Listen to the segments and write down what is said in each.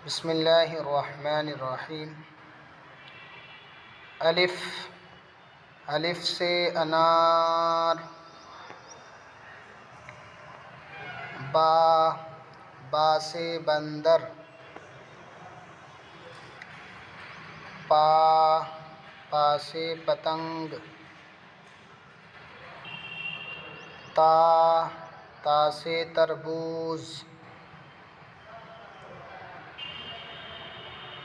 بسم اللہ الرحمن الرحیم۔ الف، الف سے انار۔ با، با سے بندر۔ پا، پا سے پتنگ۔ تا، تا سے تربوز۔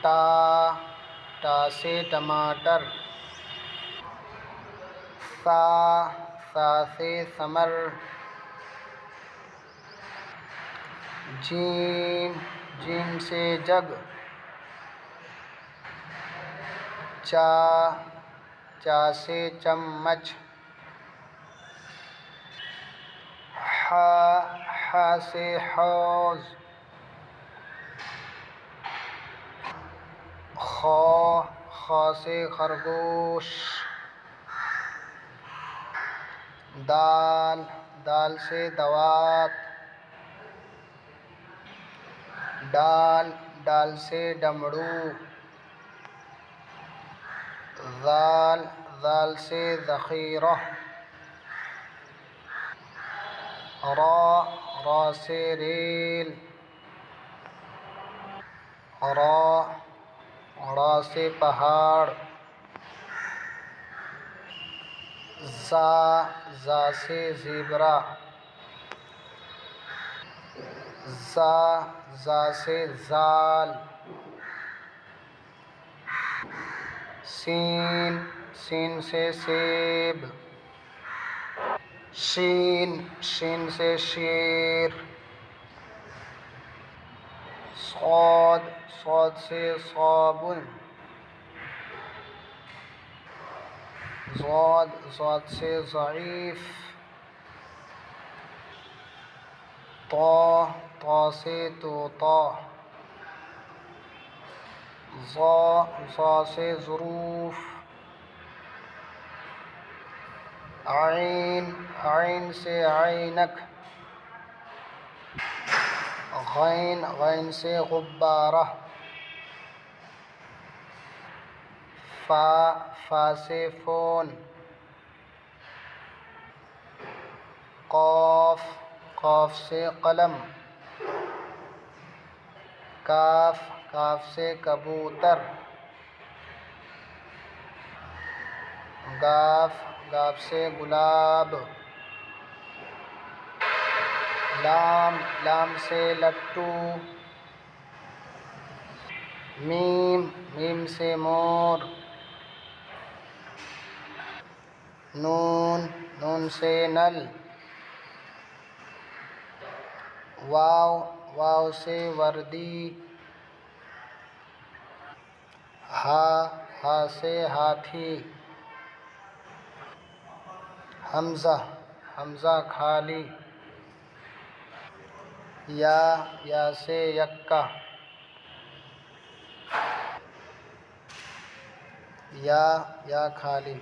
ٹا، ٹا سے ٹماٹر۔ ثا، ثا سے ثمر۔ جیم، جیم سے جگ۔ چا، چا سے چمچ۔ حا، حا سے حوض۔ خا، خا سے خرگوش۔ دال، دال سے دوات۔ ڈال، ڈال سے ڈمرو۔ ذال، ذال سے ذخیرہ۔ را، را سے ریل۔ را، را سے پہاڑ۔ زا، زا سے زیبرا۔ زا، زا سے زال۔ سین، سین سے سیب۔ شین، شین سے شیر۔ صاد، صاد سے صابن۔ ضاد، ضاد سے ضعیف۔ طا، طا سے طوطا۔ ظا، ظا سے ظروف۔ عین، عین سے عینک۔ غین، غین سے غبارہ۔ فا، فا سے فون۔ قاف، قاف سے قلم۔ کاف، کاف سے کبوتر۔ گاف، گاف سے گلاب۔ لام، لام سے لٹو۔ میم، میم سے مور۔ نون، نون سے نل۔ واو، واو سے وردی۔ ہا، ہا سے ہاتھی۔ حمزہ، حمزہ کھالی۔ یا، یا سے یکا۔ یا، یا کھالی۔